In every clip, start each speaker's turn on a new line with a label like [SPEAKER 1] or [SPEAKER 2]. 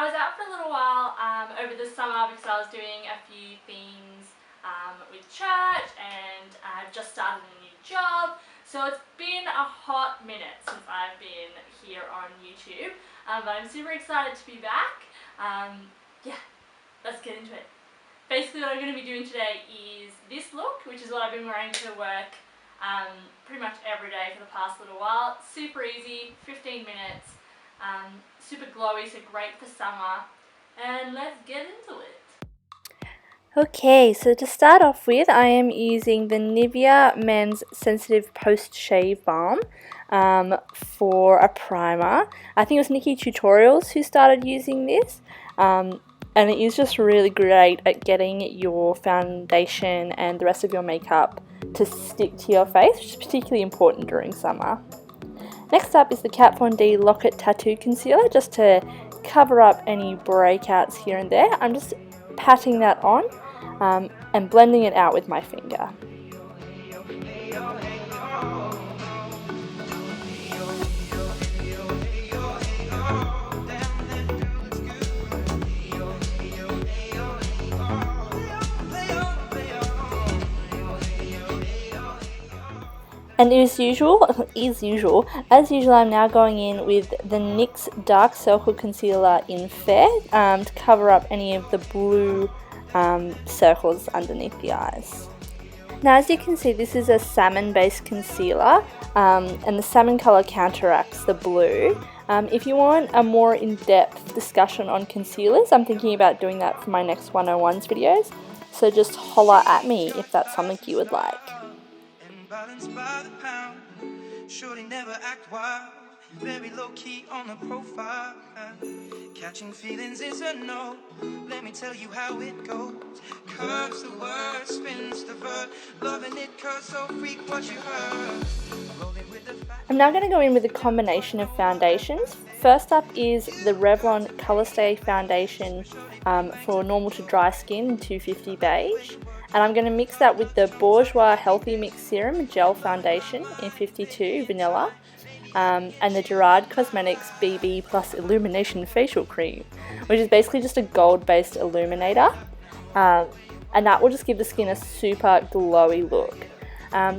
[SPEAKER 1] I was out for a little while over the summer because I was doing a few things with church, and I've just started a new job. So it's been a hot minute since I've been here on YouTube, but I'm super excited to be back. Yeah, let's get into it. Basically what I'm going to be doing today is this look, which is what I've been wearing to work pretty much every day for the past little while. Super easy, 15 minutes, super glowy, so great for summer, and let's get into it.
[SPEAKER 2] Okay, so to start off with, I am using the Nivea Men's Sensitive Post Shave Balm for a primer. I think it was Nikki Tutorials who started using this, and it is just really great at getting your foundation and the rest of your makeup to stick to your face, which is particularly important during summer. Next up is the Kat Von D Lock-It Tattoo Concealer, just to cover up any breakouts here and there. I'm just patting that on and blending it out with my finger. And as usual, I'm now going in with the NYX Dark Circle Concealer in Fair to cover up any of the blue circles underneath the eyes. Now, as you can see, this is a salmon-based concealer, and the salmon colour counteracts the blue. If you want a more in-depth discussion on concealers, I'm thinking about doing that for my next 101s videos, so just holler at me if that's something you would like.
[SPEAKER 3] Balanced by the pound, surely never act wild, very low key on the profile. Catching feelings is a no, let me tell you how it goes. Curves the word, spins the verb, loving it cause so freak what you heard.
[SPEAKER 2] I'm now going to go in with a combination of foundations. First up is the Revlon ColourStay foundation for normal to dry skin in 250 Beige. And I'm going to mix that with the Bourjois Healthy Mix Serum Gel Foundation in 52 Vanilla, and the Gerard Cosmetics BB Plus Illumination Facial Cream, which is basically just a gold-based illuminator, and that will just give the skin a super glowy look.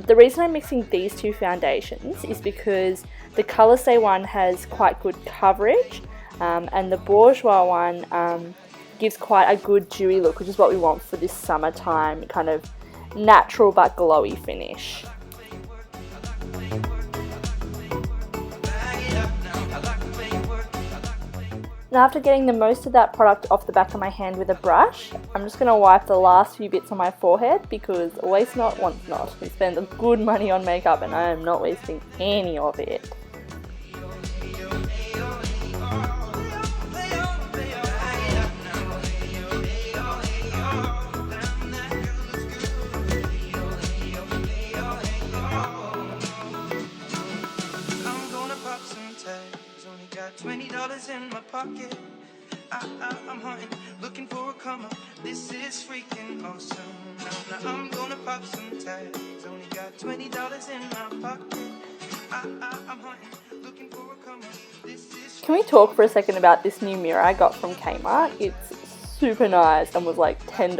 [SPEAKER 2] The reason I'm mixing these two foundations is because the ColourStay one has quite good coverage, and the Bourjois one gives quite a good dewy look, which is what we want for this summertime kind of natural but glowy finish. Now, after getting the most of that product off the back of my hand with a brush, I'm just going to wipe the last few bits on my forehead, because waste not, want not. We spend good money on makeup and I am not wasting any of it.
[SPEAKER 3] $20 in my pocket. I'm hunting, looking for a come up. This is freaking awesome. Now I'm gonna pop some tags. Only got $20 in my pocket. I'm hunting, looking for a come up. This is.
[SPEAKER 2] Can we talk for a second about this new mirror I got from Kmart? It's super nice and was like $10.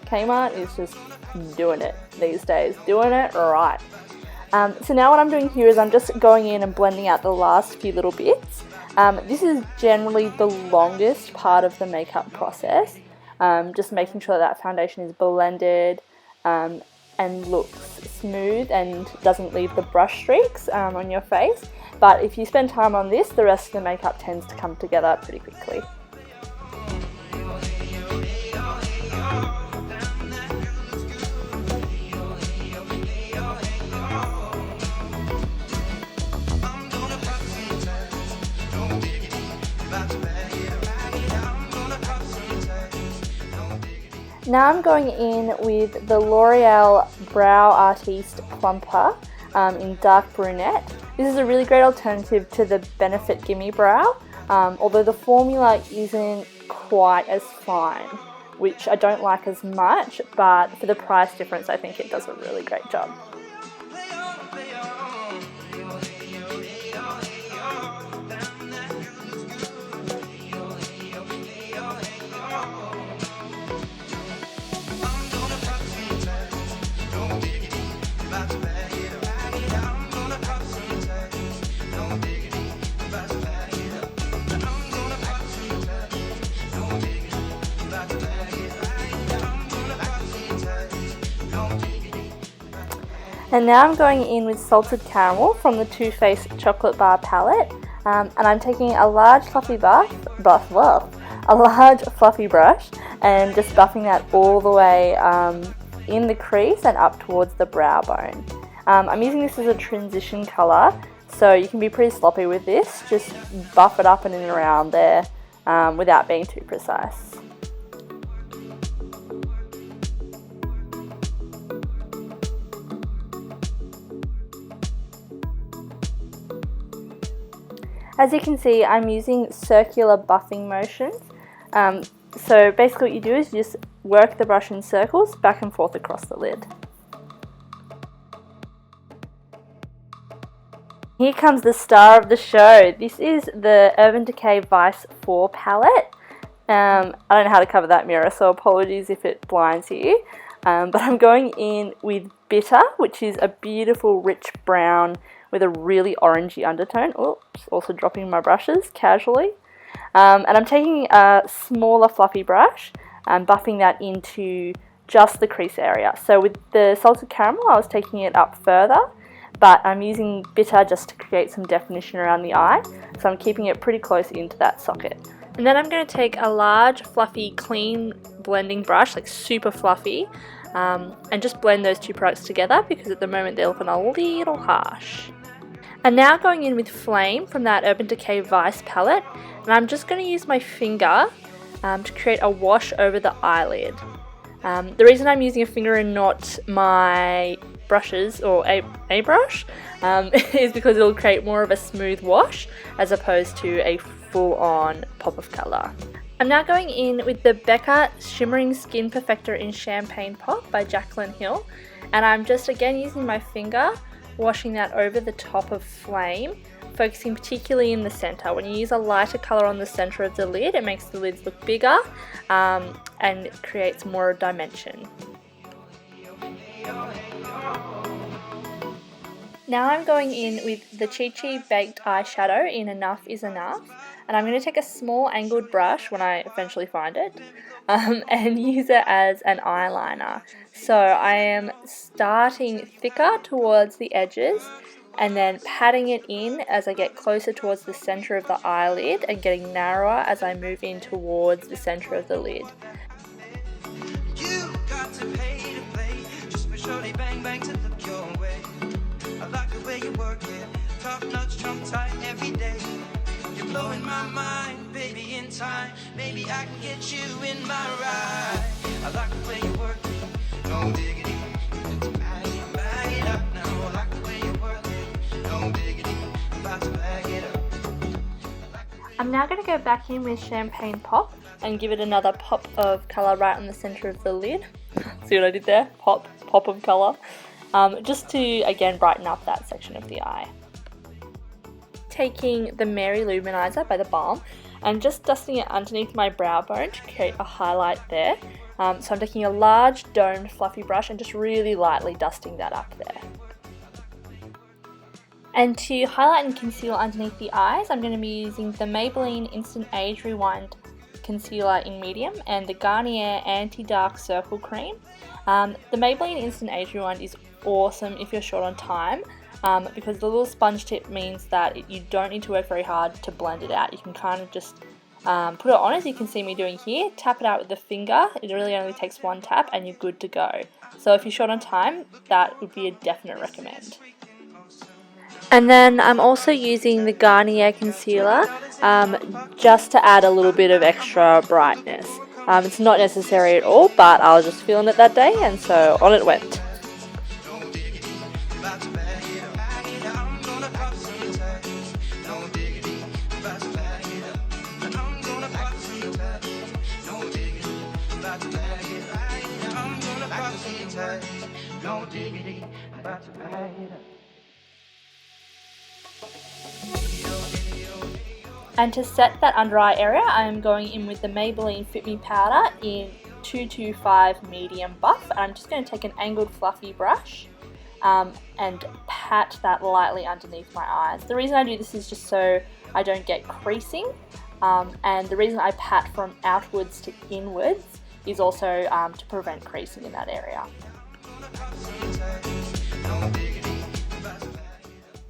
[SPEAKER 2] Kmart is just doing it these days, doing it right. So now what I'm doing here is I'm just going in and blending out the last few little bits. This is generally the longest part of the makeup process, just making sure that foundation is blended and looks smooth and doesn't leave the brush streaks on your face. But if you spend time on this, the rest of the makeup tends to come together pretty quickly. Now I'm going in with the L'Oreal Brow Artiste Plumper in Dark Brunette. This is a really great alternative to the Benefit Gimme Brow, although the formula isn't quite as fine, which I don't like as much, but for the price difference I think it does a really great job. And now I'm going in with Salted Caramel from the Too Faced Chocolate Bar palette, and I'm taking a large fluffy brush and just buffing that all the way in the crease and up towards the brow bone. I'm using this as a transition colour, so you can be pretty sloppy with this. Just buff it up and in and around there without being too precise. As you can see, I'm using circular buffing motions. So basically what you do is you just work the brush in circles back and forth across the lid. Here comes the star of the show. This is the Urban Decay Vice 4 palette. I don't know how to cover that mirror, so apologies if it blinds you. But I'm going in with Bitter, which is a beautiful rich brown with a really orangey undertone. Oops, also dropping my brushes casually. And I'm taking a smaller fluffy brush and buffing that into just the crease area. So with the Salted Caramel, I was taking it up further, but I'm using Bitter just to create some definition around the eye. So I'm keeping it pretty close into that socket. And then I'm going to take a large, fluffy, clean blending brush, like super fluffy, and just blend those two products together because at the moment they're looking a little harsh. And now going in with Flame from that Urban Decay Vice palette, and I'm just going to use my finger to create a wash over the eyelid. The reason I'm using a finger and not my brushes or a brush is because it'll create more of a smooth wash as opposed to a full-on pop of colour. I'm now going in with the Becca Shimmering Skin Perfector in Champagne Pop by Jaclyn Hill, and I'm just again using my finger, washing that over the top of Flame, focusing particularly in the center. When you use a lighter color on the center of the lid, it makes the lids look bigger and creates more dimension. Now I'm going in with the Chi Chi Baked Eyeshadow in Enough Is Enough, and I'm going to take a small angled brush when I eventually find it and use it as an eyeliner. So I am starting thicker towards the edges and then patting it in as I get closer towards the center of the eyelid and getting narrower as I move in towards the center of the lid.
[SPEAKER 3] You got to pay to play, just for sure they bang bang to look your way. I like the way you work it, top notch, trump tight every day. You're blowing my mind, baby, in time. Maybe I can get you in my ride. I like the way you work it, no diggity. Bag it up now. I like the way you work it, no diggity. I'm about to bag it up.
[SPEAKER 2] I'm now going to go back in with Champagne Pop and give it another pop of colour right on the centre of the lid. See what I did there? Pop of colour. Just to, again, brighten up that section of the eye. Taking the Mary Luminizer by the Balm and just dusting it underneath my brow bone to create a highlight there. So I'm taking a large domed fluffy brush and just really lightly dusting that up there. And to highlight and conceal underneath the eyes, I'm going to be using the Maybelline Instant Age Rewind Concealer in medium and the Garnier Anti-Dark Circle Cream. The Maybelline Instant Age Rewind is awesome if you're short on time because the little sponge tip means that you don't need to work very hard to blend it out. You can kind of just put it on, as you can see me doing here, tap it out with the finger. It really only takes one tap and you're good to go. So if you're short on time, that would be a definite recommend. And then I'm also using the Garnier concealer just to add a little bit of extra brightness. It's not necessary at all, but I was just feeling it that day and so on it went. And to set that under eye area, I am going in with the Maybelline Fit Me Powder in 225 Medium Buff. And I'm just going to take an angled fluffy brush and pat that lightly underneath my eyes. The reason I do this is just so I don't get creasing. And the reason I pat from outwards to inwards is also to prevent creasing in that area.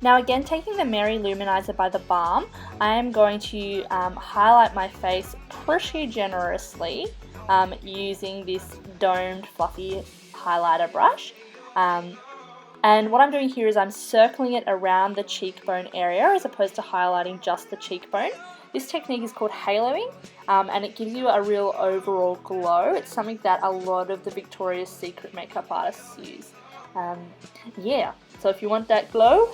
[SPEAKER 2] Now again, taking the Mary Luminizer by the Balm, I am going to highlight my face pretty generously using this domed fluffy highlighter brush. And what I'm doing here is I'm circling it around the cheekbone area as opposed to highlighting just the cheekbone. This technique is called haloing, and it gives you a real overall glow. It's something that a lot of the Victoria's Secret makeup artists use. Yeah, so if you want that glow,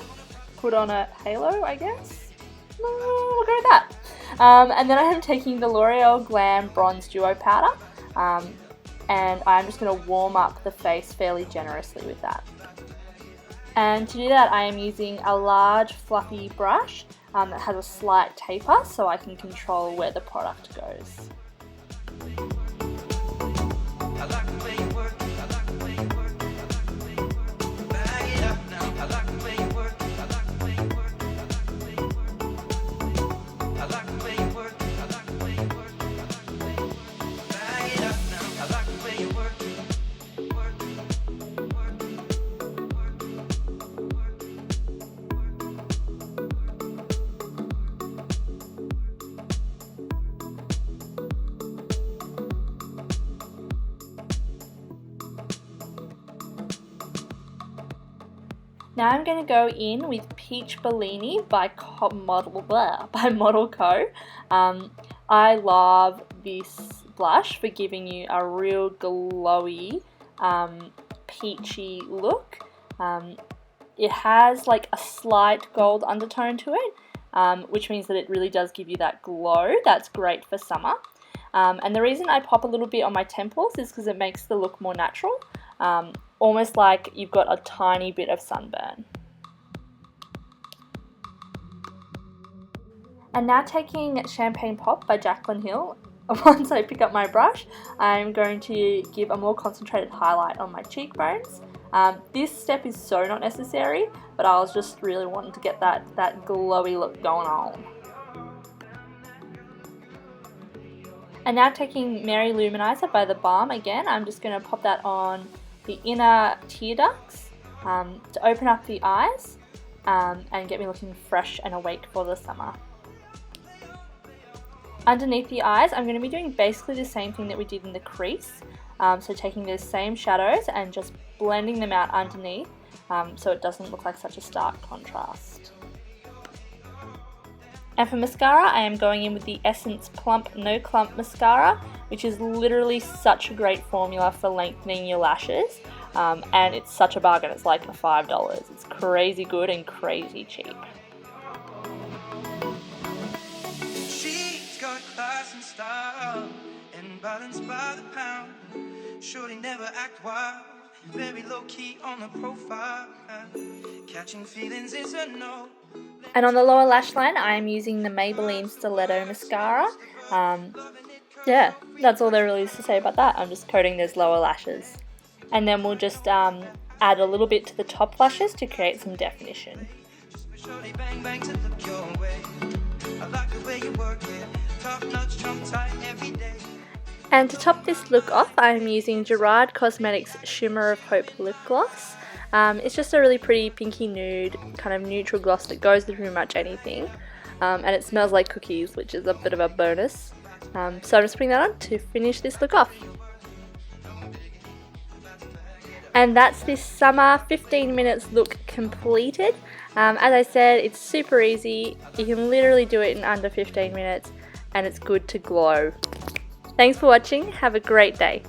[SPEAKER 2] put on a halo, I guess. We'll go with that. And then I am taking the L'Oreal Glam Bronze Duo Powder, and I'm just going to warm up the face fairly generously with that. And to do that, I am using a large fluffy brush that has a slight taper so I can control where the product goes. Now I'm going to go in with Peach Bellini by Model Co. I love this blush for giving you a real glowy, peachy look. It has like a slight gold undertone to it, which means that it really does give you that glow. That's great for summer. And the reason I pop a little bit on my temples is because it makes the look more natural. Almost like you've got a tiny bit of sunburn. And now taking Champagne Pop by Jaclyn Hill, once I pick up my brush, I'm going to give a more concentrated highlight on my cheekbones. This step is so not necessary, but I was just really wanting to get that glowy look going on. And now taking Mary Luminizer by the Balm again, I'm just going to pop that on the inner tear ducts to open up the eyes and get me looking fresh and awake for the summer. Underneath the eyes, I'm going to be doing basically the same thing that we did in the crease. So taking those same shadows and just blending them out underneath so it doesn't look like such a stark contrast. And for mascara, I am going in with the Essence Plump No Clump Mascara, which is literally such a great formula for lengthening your lashes. And it's such a bargain, it's like $5. It's crazy good and crazy cheap.
[SPEAKER 3] She's got class and style and balance by the pound. Shorty never act wild, very low key on the profile. Catching feelings is a no.
[SPEAKER 2] And on the lower lash line, I am using the Maybelline Stiletto Mascara. Yeah, that's all there really is to say about that. I'm just coating those lower lashes. And then we'll just add a little bit to the top lashes to create some definition. And to top this look off, I'm using Gerard Cosmetics Shimmer of Hope Lip Gloss. It's just a really pretty pinky nude, kind of neutral gloss that goes with pretty much anything. And it smells like cookies, which is a bit of a bonus. So I'm just putting that on to finish this look off. And that's this summer 15 minutes look completed. As I said, it's super easy. You can literally do it in under 15 minutes and it's good to glow. Thanks for watching. Have a great day.